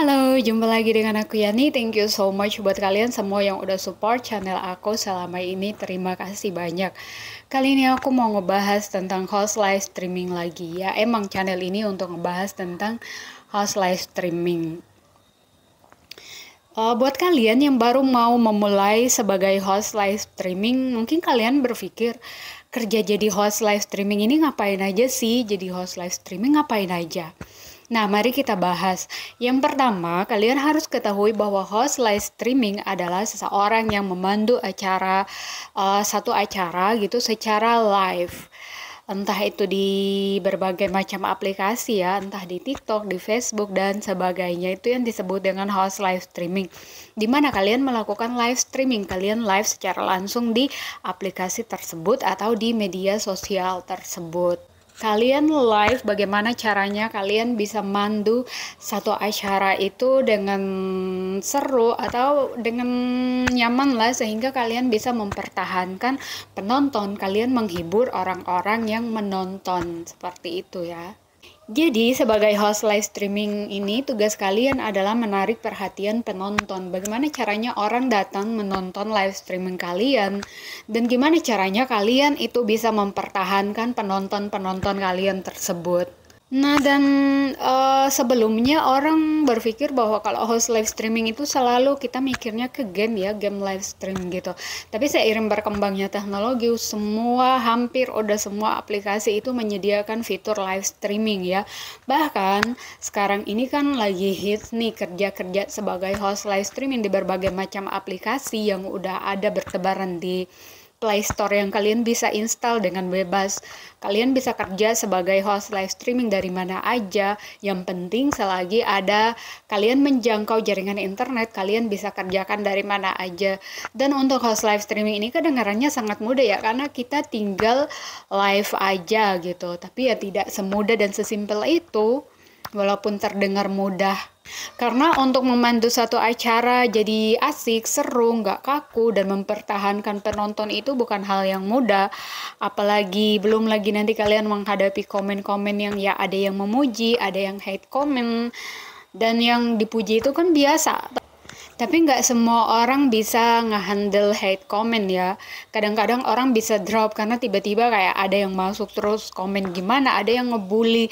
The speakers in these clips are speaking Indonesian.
Halo, jumpa lagi dengan aku Yani. Thank you so much buat kalian semua yang udah support channel aku selama ini. Terima kasih banyak. Kali ini aku mau ngebahas tentang host live streaming lagi ya. Emang channel ini untuk ngebahas tentang host live streaming. Buat kalian yang baru mau memulai sebagai host live streaming, mungkin kalian berpikir kerja jadi host live streaming ini ngapain aja sih? Jadi host live streaming ngapain aja? Nah, mari kita bahas. Yang pertama, kalian harus ketahui bahwa host live streaming adalah seseorang yang memandu satu acara gitu secara live. Entah itu di berbagai macam aplikasi ya, entah di TikTok, di Facebook, dan sebagainya. Itu yang disebut dengan host live streaming. Di mana kalian melakukan live streaming, kalian live secara langsung di aplikasi tersebut atau di media sosial tersebut. Kalian live, bagaimana caranya kalian bisa mandu satu acara itu dengan seru atau dengan nyaman lah, sehingga kalian bisa mempertahankan penonton, kalian menghibur orang-orang yang menonton, seperti itu ya. Jadi, sebagai host live streaming ini, tugas kalian adalah menarik perhatian penonton. Bagaimana caranya orang datang menonton live streaming kalian, dan gimana caranya kalian itu bisa mempertahankan penonton-penonton kalian tersebut. Nah, dan sebelumnya orang berpikir bahwa kalau host live streaming itu selalu kita mikirnya ke game ya, game live stream gitu. Tapi seiring berkembangnya teknologi, hampir udah semua aplikasi itu menyediakan fitur live streaming ya. Bahkan sekarang ini kan lagi hits nih kerja-kerja sebagai host live streaming di berbagai macam aplikasi yang udah ada bertebaran di Play Store yang kalian bisa install dengan bebas. Kalian bisa kerja sebagai host live streaming dari mana aja. Yang penting selagi ada kalian menjangkau jaringan internet, kalian bisa kerjakan dari mana aja. Dan untuk host live streaming ini kedengarannya sangat mudah ya, karena kita tinggal live aja gitu. Tapi ya tidak semudah dan sesimpel itu, walaupun terdengar mudah. Karena untuk memandu satu acara jadi asik, seru, nggak kaku, dan mempertahankan penonton itu bukan hal yang mudah. Apalagi belum lagi nanti kalian menghadapi komen-komen yang ya ada yang memuji, ada yang hate comment, dan yang dipuji itu kan biasa. Tapi nggak semua orang bisa ngehandle hate comment ya. Kadang-kadang orang bisa drop karena tiba-tiba kayak ada yang masuk terus komen gimana, ada yang ngebully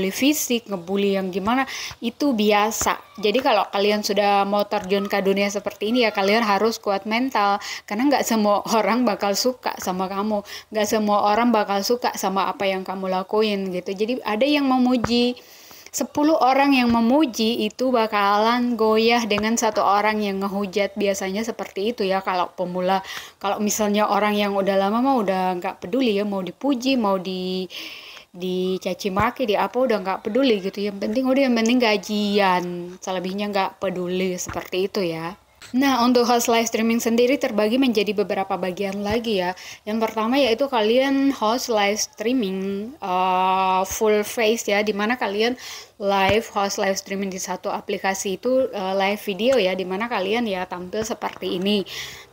fisik, ngebully yang gimana, itu biasa. Jadi kalau kalian sudah mau terjun ke dunia seperti ini ya kalian harus kuat mental, karena nggak semua orang bakal suka sama kamu, nggak semua orang bakal suka sama apa yang kamu lakuin gitu. Jadi ada yang memuji, 10 orang yang memuji itu bakalan goyah dengan satu orang yang ngehujat. Biasanya seperti itu ya kalau pemula. Kalau misalnya orang yang udah lama mah udah nggak peduli ya, mau dipuji, mau dicaci maki, di apa udah nggak peduli gitu. Yang penting gajian. Selebihnya nggak peduli, seperti itu ya. Nah, untuk host live streaming sendiri terbagi menjadi beberapa bagian lagi ya. Yang pertama yaitu kalian host live streaming full face ya, dimana kalian host live streaming di satu aplikasi itu live video ya, dimana kalian ya tampil seperti ini.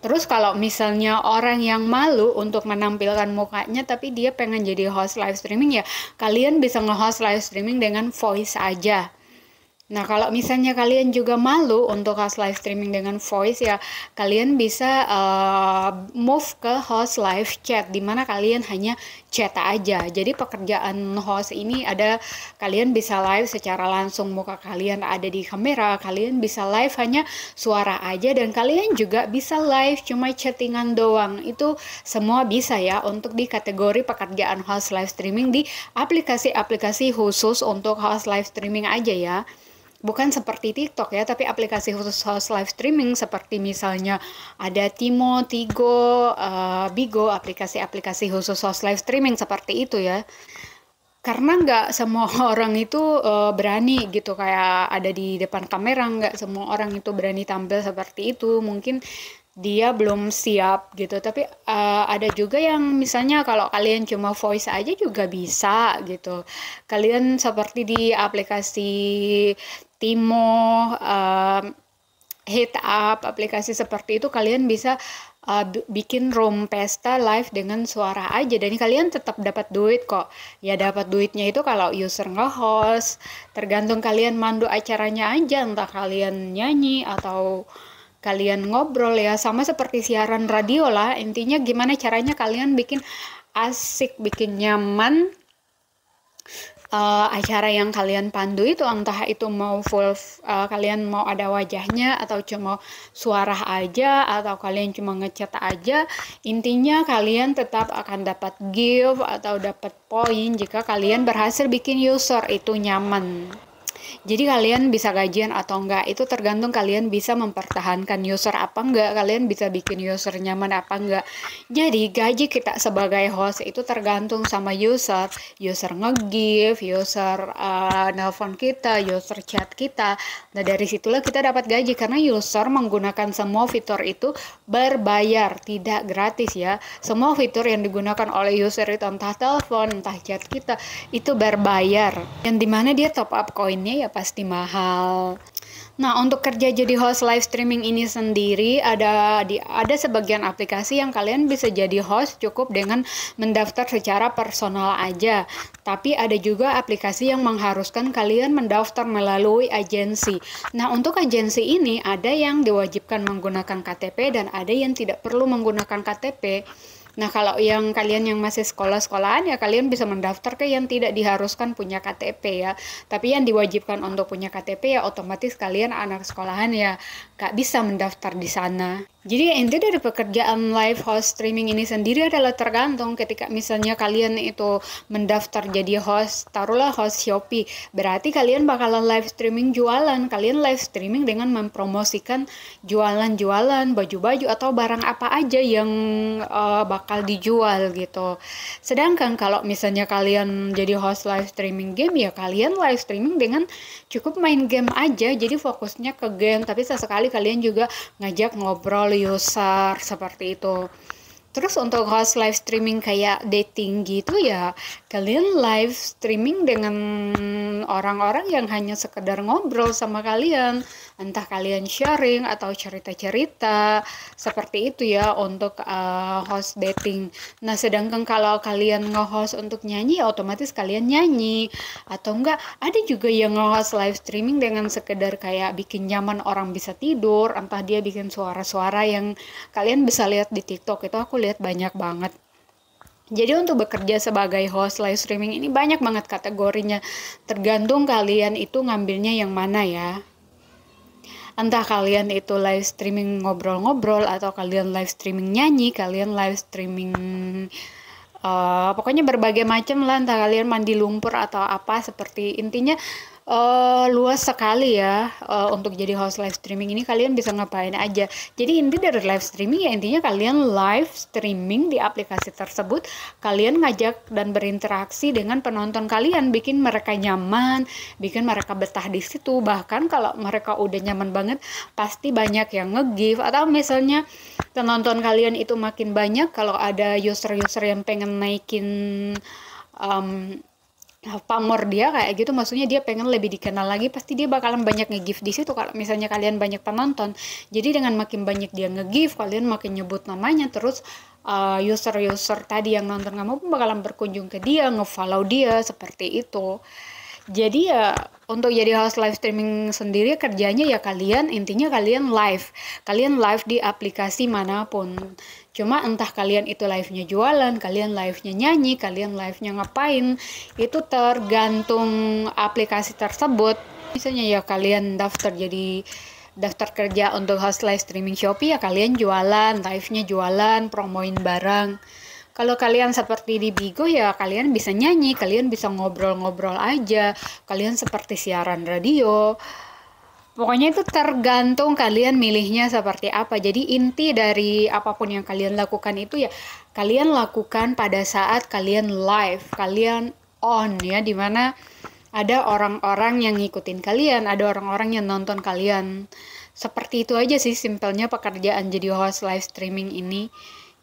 Terus kalau misalnya orang yang malu untuk menampilkan mukanya tapi dia pengen jadi host live streaming ya, kalian bisa nge-host live streaming dengan voice aja. Nah, kalau misalnya kalian juga malu untuk host live streaming dengan voice ya, kalian bisa move ke host live chat, di mana kalian hanya chat aja. Jadi pekerjaan host ini ada, kalian bisa live secara langsung, muka kalian ada di kamera, kalian bisa live hanya suara aja, dan kalian juga bisa live cuma chattingan doang. Itu semua bisa ya untuk di kategori pekerjaan host live streaming di aplikasi-aplikasi khusus untuk host live streaming aja ya. Bukan seperti TikTok ya, tapi aplikasi khusus host live streaming seperti misalnya ada Timo, Tigo, Bigo, aplikasi-aplikasi khusus host live streaming seperti itu ya. Karena nggak semua orang itu berani gitu kayak ada di depan kamera, nggak semua orang itu berani tampil seperti itu. Mungkin dia belum siap gitu, tapi ada juga yang misalnya kalau kalian cuma voice aja juga bisa gitu. Kalian seperti di aplikasi Timo, hit up aplikasi seperti itu, kalian bisa bikin room pesta live dengan suara aja, dan kalian tetap dapat duit kok. Ya dapat duitnya itu kalau user nge-host, tergantung kalian mandu acaranya aja, entah kalian nyanyi atau kalian ngobrol ya, sama seperti siaran radio lah. Intinya gimana caranya kalian bikin asik, bikin nyaman acara yang kalian pandu itu, entah itu mau full kalian mau ada wajahnya atau cuma suara aja atau kalian cuma ngechat aja, intinya kalian tetap akan dapat gift atau dapat poin jika kalian berhasil bikin user itu nyaman. Jadi kalian bisa gajian atau enggak, itu tergantung kalian bisa mempertahankan user apa enggak, kalian bisa bikin user nyaman apa enggak. Jadi gaji kita sebagai host itu tergantung sama user nge-give, user nelpon kita, user chat kita. Nah dari situlah kita dapat gaji, karena user menggunakan semua fitur itu berbayar, tidak gratis ya. Semua fitur yang digunakan oleh user itu, entah telepon, entah chat kita, itu berbayar. Yang dimana dia top up koinnya ya pasti mahal. Nah, untuk kerja jadi host live streaming ini sendiri ada sebagian aplikasi yang kalian bisa jadi host cukup dengan mendaftar secara personal aja. Tapi ada juga aplikasi yang mengharuskan kalian mendaftar melalui agensi. Nah, untuk agensi ini ada yang diwajibkan menggunakan KTP dan ada yang tidak perlu menggunakan KTP. Nah, kalau yang kalian yang masih sekolah-sekolahan ya kalian bisa mendaftar ke yang tidak diharuskan punya KTP ya. Tapi yang diwajibkan untuk punya KTP ya otomatis kalian anak sekolahan ya gak bisa mendaftar di sana. Jadi inti dari pekerjaan live host streaming ini sendiri adalah tergantung ketika misalnya kalian itu mendaftar jadi host, taruhlah host Shopee, berarti kalian bakalan live streaming jualan, kalian live streaming dengan mempromosikan jualan-jualan, baju-baju atau barang apa aja yang bakal dijual gitu. Sedangkan kalau misalnya kalian jadi host live streaming game ya kalian live streaming dengan cukup main game aja, jadi fokusnya ke game, tapi sesekali kalian juga ngajak ngobrol user seperti itu. Terus untuk host live streaming kayak dating gitu ya, kalian live streaming dengan orang-orang yang hanya sekedar ngobrol sama kalian, entah kalian sharing atau cerita-cerita, seperti itu ya untuk host dating. Nah, sedangkan kalau kalian nge-host untuk nyanyi, ya otomatis kalian nyanyi. Atau enggak, ada juga yang nge-host live streaming dengan sekedar kayak bikin nyaman orang bisa tidur, entah dia bikin suara-suara yang kalian bisa lihat di TikTok, itu aku lihat banyak banget. Jadi untuk bekerja sebagai host live streaming ini banyak banget kategorinya, tergantung kalian itu ngambilnya yang mana ya. Entah kalian itu live streaming ngobrol-ngobrol, atau kalian live streaming nyanyi, kalian live streaming pokoknya berbagai macam lah, entah kalian mandi lumpur atau apa, seperti intinya luas sekali ya. Untuk jadi host live streaming ini kalian bisa ngapain aja. Jadi inti dari live streaming ya intinya kalian live streaming di aplikasi tersebut, kalian ngajak dan berinteraksi dengan penonton kalian, bikin mereka nyaman, bikin mereka betah di situ. Bahkan kalau mereka udah nyaman banget, pasti banyak yang nge-give, atau misalnya penonton kalian itu makin banyak, kalau ada user-user yang pengen naikin pamor dia kayak gitu, maksudnya dia pengen lebih dikenal lagi, pasti dia bakalan banyak nge-give di situ. Kalau misalnya kalian banyak penonton, jadi dengan makin banyak dia nge-give, kalian makin nyebut namanya, terus user-user tadi yang nonton kamu pun bakalan berkunjung ke dia, nge-follow dia, seperti itu. Jadi ya untuk jadi host live streaming sendiri kerjanya ya kalian intinya kalian live di aplikasi manapun. Cuma entah kalian itu live-nya jualan, kalian live-nya nyanyi, kalian live-nya ngapain, itu tergantung aplikasi tersebut. Misalnya ya kalian daftar kerja untuk host live streaming Shopee, ya kalian jualan, live-nya jualan, promoin barang. Kalau kalian seperti di Bigo ya kalian bisa nyanyi, kalian bisa ngobrol-ngobrol aja, kalian seperti siaran radio. Pokoknya itu tergantung kalian milihnya seperti apa. Jadi inti dari apapun yang kalian lakukan itu ya kalian lakukan pada saat kalian live, kalian on ya, dimana ada orang-orang yang ngikutin kalian, ada orang-orang yang nonton kalian. Seperti itu aja sih simpelnya pekerjaan jadi host live streaming ini.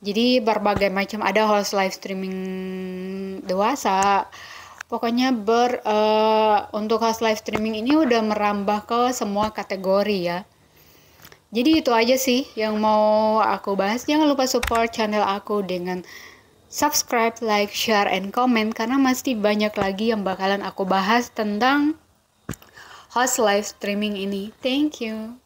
Jadi berbagai macam, ada host live streaming dewasa. Pokoknya untuk host live streaming ini udah merambah ke semua kategori ya. Jadi itu aja sih yang mau aku bahas. Jangan lupa support channel aku dengan subscribe, like, share, and comment karena masih banyak lagi yang bakalan aku bahas tentang host live streaming ini. Thank you.